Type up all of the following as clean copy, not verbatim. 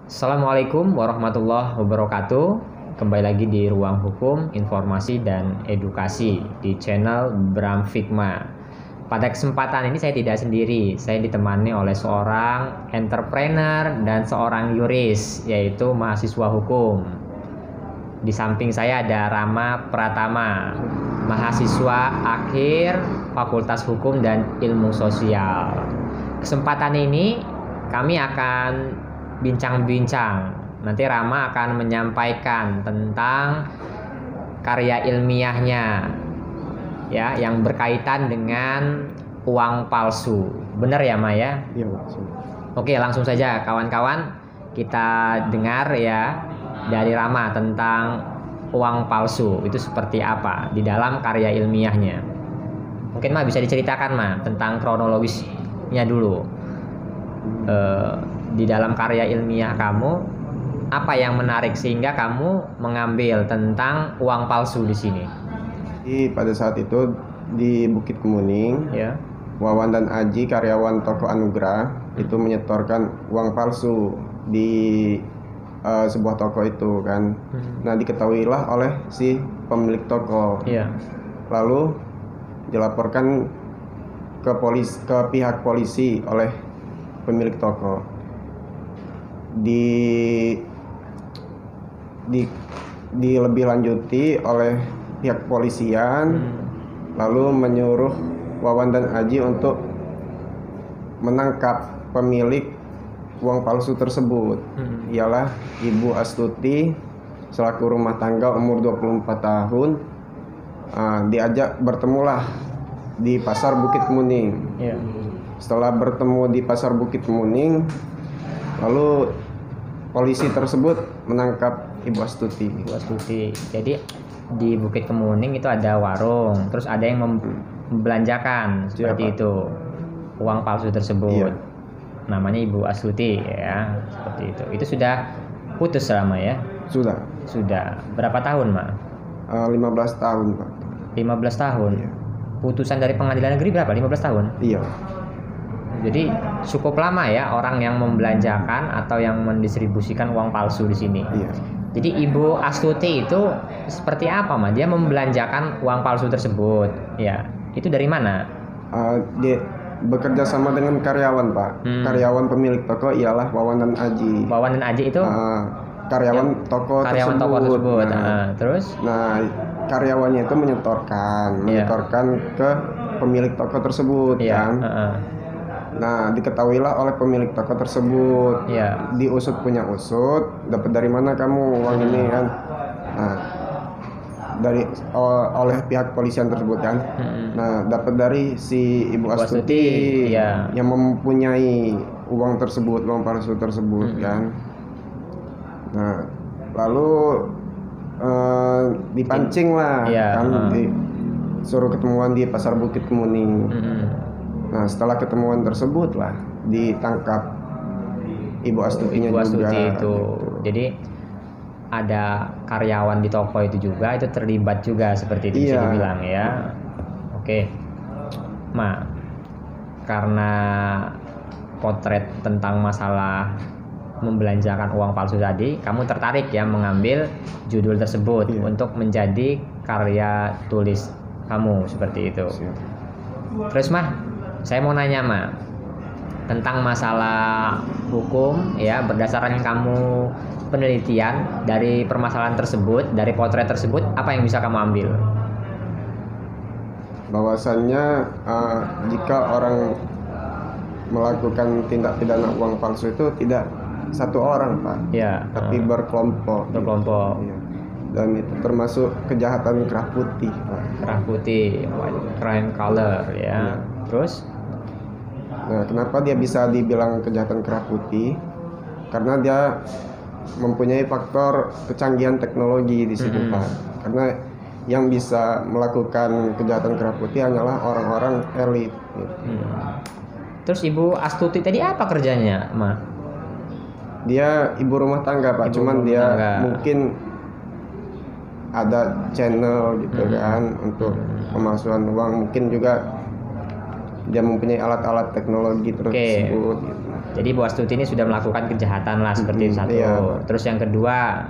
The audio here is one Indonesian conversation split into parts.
Assalamualaikum warahmatullahi wabarakatuh. Kembali lagi di Ruang Hukum, Informasi dan Edukasi di channel Bram Figma. Pada kesempatan ini saya tidak sendiri. Saya ditemani oleh seorang entrepreneur dan seorang yuris, yaitu mahasiswa hukum. Di samping saya ada Rama Pratama, mahasiswa akhir Fakultas Hukum dan Ilmu Sosial. Kesempatan ini kami akan bincang-bincang. Nanti Rama akan menyampaikan tentang karya ilmiahnya, ya, yang berkaitan dengan uang palsu. Benar ya, Ma ya? Iya, Pak. Oke, langsung saja kawan-kawan, kita dengar ya dari Rama tentang uang palsu itu seperti apa di dalam karya ilmiahnya. Mungkin Ma bisa diceritakan, Ma, tentang kronologisnya dulu. Di dalam karya ilmiah kamu, apa yang menarik sehingga kamu mengambil tentang uang palsu di sini? Jadi pada saat itu di Bukit Kemuning, Ya. Wawan dan Aji, karyawan toko Anugrah, itu menyetorkan uang palsu di sebuah toko itu kan. Nah, diketahuilah oleh si pemilik toko. Iya. Lalu dilaporkan ke pihak polisi oleh pemilik toko. Lebih lanjuti oleh pihak polisian, lalu menyuruh Wawan dan Aji untuk menangkap pemilik uang palsu tersebut. Ialah Ibu Astuti selaku rumah tangga umur 24 tahun. Diajak bertemulah di Pasar Bukit Kemuning. Iya. Setelah Setelah bertemu di Pasar Bukit Kemuning, lalu polisi tersebut menangkap Ibu Astuti. Bu Astuti. Jadi di Bukit Kemuning itu ada warung, terus ada yang membelanjakan seperti Iya, Pak. itu uang palsu tersebut. Iya. Namanya Ibu Astuti ya, seperti itu. Itu sudah putus selama ya? Sudah Sudah. Berapa tahun, Ma? 15 tahun, Pak. 15 tahun. Iya. Putusan dari pengadilan negeri berapa? 15 tahun. Iya. Jadi cukup lama ya orang yang membelanjakan atau yang mendistribusikan uang palsu di sini. Iya. Jadi Ibu Astuti itu seperti apa, Ma? Dia membelanjakan uang palsu tersebut. Ya, itu dari mana? Dia bekerja sama dengan karyawan, Pak. Karyawan pemilik toko ialah Wawan dan Aji. Wawan dan Aji itu Karyawan toko tersebut. Terus? Nah, karyawannya itu menyetorkan ke pemilik toko tersebut, Iya. kan. Nah, diketahuilah oleh pemilik toko tersebut. Iya. Diusut punya usut, dapat dari mana kamu uang ini kan? Nah, oleh pihak polisian tersebut kan. Nah, dapat dari si Ibu Astuti, iya. yang mempunyai uang tersebut, uang palsu tersebut kan. Nah, lalu dipancing lah, Iya. kan, disuruh ketemuan di Pasar Bukit Kemuning. Nah, setelah ketemuan tersebut lah ditangkap Ibu Astutinya Ibu Astuti juga. itu. Jadi ada karyawan di toko itu juga itu terlibat juga seperti itu bisa Iya. dibilang ya. Oke. Ma, karena potret tentang masalah membelanjakan uang palsu tadi, kamu tertarik ya mengambil judul tersebut Iya. untuk menjadi karya tulis kamu seperti itu. Siap. Terus Mah, saya mau nanya Mah tentang masalah hukum ya, berdasarkan kamu penelitian dari permasalahan tersebut, dari potret tersebut, apa yang bisa kamu ambil? Bahwasannya jika orang melakukan tindak pidana uang palsu itu tidak satu orang, Pak, Ya, tapi berkelompok. berkelompok. Iya. Dan itu termasuk kejahatan kerah putih, Pak. Kerah putih, white crime color ya. Iya. Terus? Nah, kenapa dia bisa dibilang kejahatan kerah putih? Karena dia mempunyai faktor kecanggihan teknologi di situ, Pak. Karena yang bisa melakukan kejahatan kerah putih hanyalah orang-orang elit. Gitu. Terus Ibu Astuti tadi apa kerjanya, Ma? Dia ibu rumah tangga, Pak. Ibu Cuman rumah dia tangga. mungkin ada channel gitu kan untuk pemasukan uang. Mungkin juga dia mempunyai alat-alat teknologi tersebut. Gitu. Jadi Bu Astuti ini sudah melakukan kejahatan lah seperti itu satu. Iya. Terus yang kedua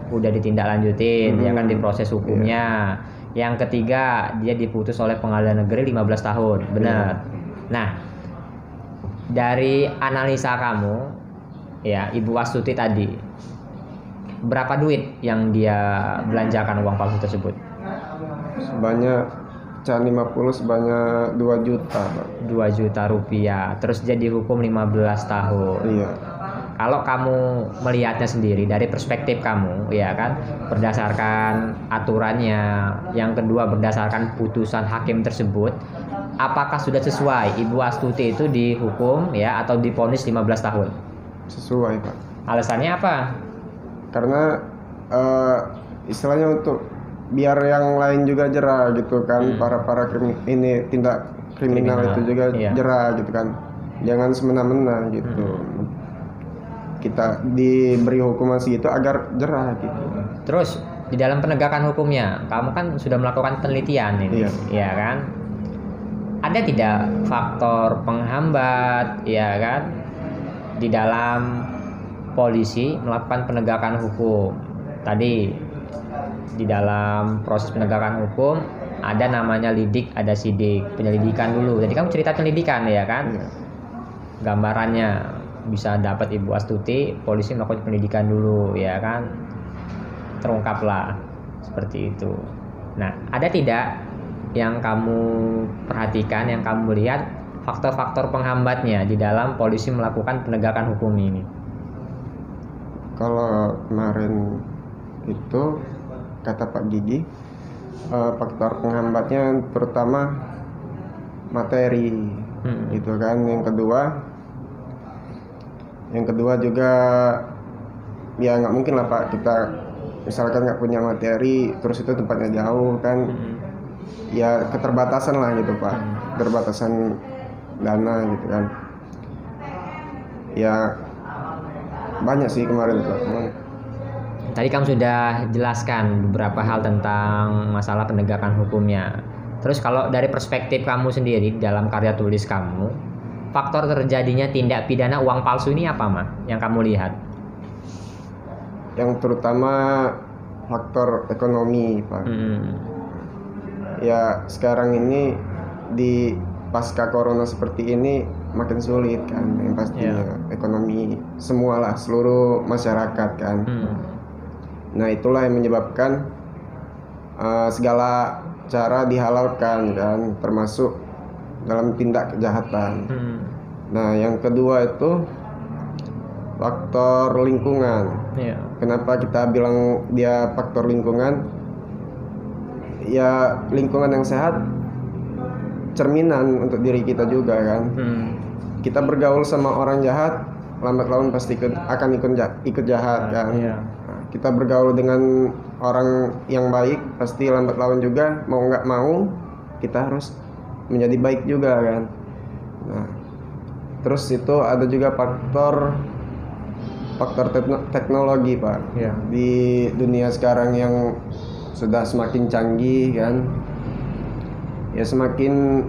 udah ditindaklanjutin, ya kan diproses hukumnya. Yang ketiga dia diputus oleh pengadilan negeri 15 tahun, benar. Nah, dari analisa kamu, ya Ibu Astuti tadi, berapa duit yang dia belanjakan uang palsu tersebut? Sebanyak Can 50 sebanyak 2 juta, Pak. 2 juta rupiah. Terus dia dihukum 15 tahun. Iya. Kalau kamu melihatnya sendiri dari perspektif kamu, ya kan, berdasarkan aturannya, yang kedua berdasarkan putusan hakim tersebut, apakah sudah sesuai Ibu Astuti itu dihukum ya atau divonis 15 tahun? Sesuai, Pak. Alasannya apa? Karena istilahnya untuk biar yang lain juga jerah gitu kan, para ini tindak kriminal itu juga jerah gitu kan, jangan semena-mena gitu. Kita diberi hukuman segitu agar jerah gitu. Terus di dalam penegakan hukumnya, kamu kan sudah melakukan penelitian ini, ya kan? Ada tidak faktor penghambat, ya kan, di dalam polisi melakukan penegakan hukum? Tadi di dalam proses penegakan hukum ada namanya lidik, ada sidik, penyelidikan dulu. Jadi kamu cerita penyelidikan, ya kan? Gambarannya bisa dapat Ibu Astuti, polisi melakukan pendidikan dulu, ya kan, terungkaplah seperti itu. Nah, ada tidak yang kamu perhatikan, yang kamu lihat faktor-faktor penghambatnya di dalam polisi melakukan penegakan hukum ini? Kalau kemarin itu kata Pak Gigi, faktor penghambatnya terutama materi, gitu kan. Yang kedua juga ya nggak mungkin lah Pak, kita misalkan nggak punya materi terus itu tempatnya jauh kan, ya keterbatasan lah gitu Pak, keterbatasan dana gitu kan. Ya banyak sih kemarin Pak. Tadi kamu sudah jelaskan beberapa hal tentang masalah penegakan hukumnya. Terus kalau dari perspektif kamu sendiri dalam karya tulis kamu, faktor terjadinya tindak pidana uang palsu ini apa, Mah? Yang kamu lihat? Yang terutama faktor ekonomi, Pak. Ya sekarang ini di pasca corona seperti ini makin sulit kan, yang pastinya ekonomi semualah, seluruh masyarakat kan. Nah itulah yang menyebabkan segala cara dihalalkan kan, termasuk dalam tindak kejahatan. Nah yang kedua itu faktor lingkungan. Kenapa kita bilang dia faktor lingkungan? Ya lingkungan yang sehat cerminan untuk diri kita juga kan. Kita bergaul sama orang jahat, lambat laun pasti akan ikut jahat kan. Kita bergaul dengan orang yang baik, pasti lambat laun juga mau nggak mau kita harus menjadi baik juga kan. Nah, terus itu ada juga faktor teknologi Pak. Di dunia sekarang yang sudah semakin canggih kan, ya semakin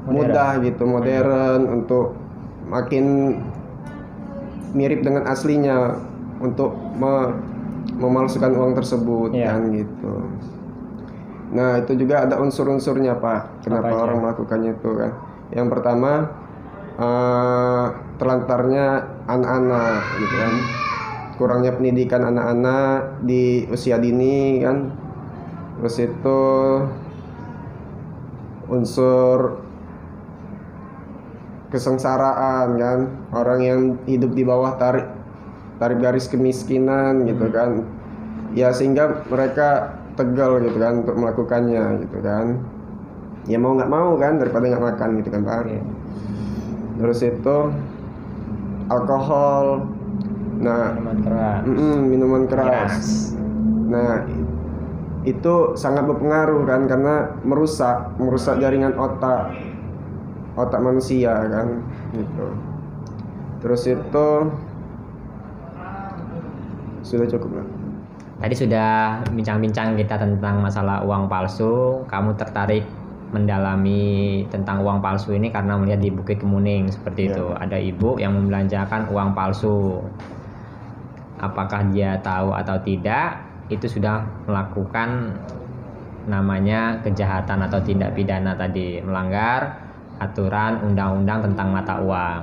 mudah gitu, modern untuk makin mirip dengan aslinya untuk memalsukan uang tersebut kan gitu. Nah itu juga ada unsur-unsurnya Pak, kenapa orang melakukannya itu kan. Yang pertama terlantarnya anak-anak gitu kan, kurangnya pendidikan anak-anak di usia dini kan. Terus itu unsur kesengsaraan kan, orang yang hidup di bawah tarif garis kemiskinan gitu kan, ya sehingga mereka tegal gitu kan untuk melakukannya gitu kan. Ya mau nggak mau kan, daripada nggak makan gitu kan Pak. Terus itu alkohol, nah minuman keras. Nah itu sangat berpengaruh kan, karena merusak jaringan otak manusia kan gitu. Terus itu sudah cukup lah. Tadi sudah bincang-bincang kita tentang masalah uang palsu. Kamu tertarik mendalami tentang uang palsu ini karena melihat di Bukit Kemuning seperti itu. Ada ibu yang membelanjakan uang palsu. Apakah dia tahu atau tidak, itu sudah melakukan namanya kejahatan atau tindak pidana tadi, melanggar aturan undang-undang tentang mata uang,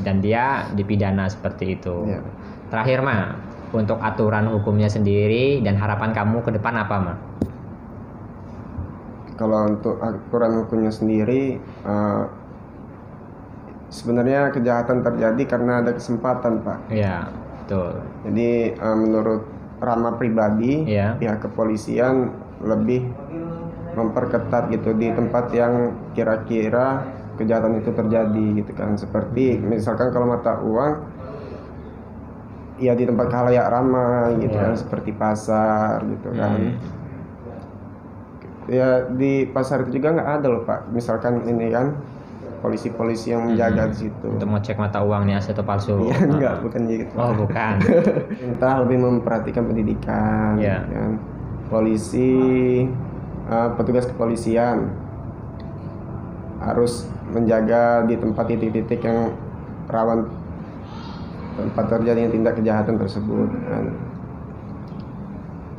dan dia dipidana seperti itu. Terakhir Ma, untuk aturan hukumnya sendiri dan harapan kamu ke depan apa Ma? Kalau untuk aturan hukumnya sendiri, sebenarnya kejahatan terjadi karena ada kesempatan, Pak. Ya, betul. Jadi menurut Rama pribadi, pihak kepolisian lebih memperketat gitu di tempat yang kira-kira kejahatan itu terjadi gitu kan. Seperti misalkan kalau mata uang, ya di tempat khalayak ramai gitu kan, seperti pasar gitu kan. Ya di pasar itu juga nggak ada loh Pak, misalkan ini kan polisi-polisi yang menjaga di situ untuk ngecek mata uang nih asli atau palsu. Iya, enggak, bukan gitu. Oh bukan. Kita lebih memperhatikan pendidikan kan? Polisi, petugas kepolisian harus menjaga di tempat titik-titik yang rawan tempat terjadinya tindak kejahatan tersebut kan.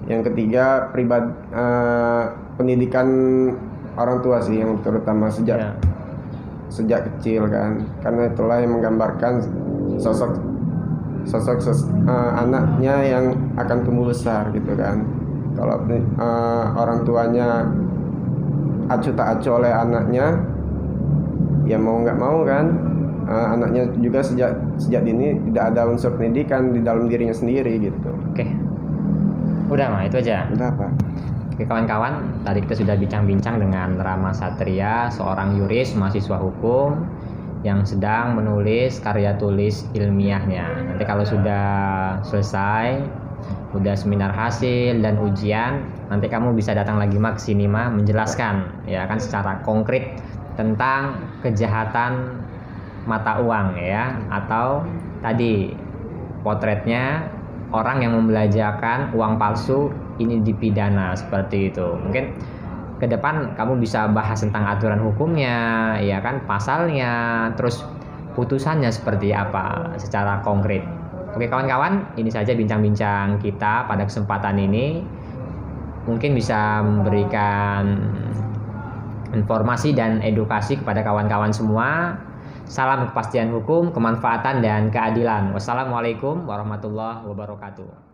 Yang ketiga, pendidikan orang tua sih yang terutama sejak kecil kan, karena itulah yang menggambarkan sosok anaknya yang akan tumbuh besar gitu kan. Kalau orang tuanya acuh tak acuh oleh anaknya, ya mau nggak mau kan, anaknya juga sejak dini tidak ada unsur pendidikan di dalam dirinya sendiri gitu. Oke. Udah mah itu aja. Udah Pak. Oke kawan-kawan, tadi kita sudah bincang-bincang dengan Rama Satria, seorang yuris mahasiswa hukum yang sedang menulis karya tulis ilmiahnya. Nanti kalau sudah selesai, udah seminar hasil dan ujian, nanti kamu bisa datang lagi ke sini menjelaskan ya kan secara konkret tentang kejahatan mata uang ya, atau tadi potretnya orang yang membelanjakan uang palsu ini dipidana seperti itu. Mungkin ke depan kamu bisa bahas tentang aturan hukumnya, ya kan, pasalnya, terus putusannya seperti apa secara konkret. Oke kawan-kawan, ini saja bincang-bincang kita pada kesempatan ini. Mungkin bisa memberikan informasi dan edukasi kepada kawan-kawan semua. Salam kepastian hukum, kemanfaatan dan keadilan. Wassalamualaikum warahmatullahi wabarakatuh.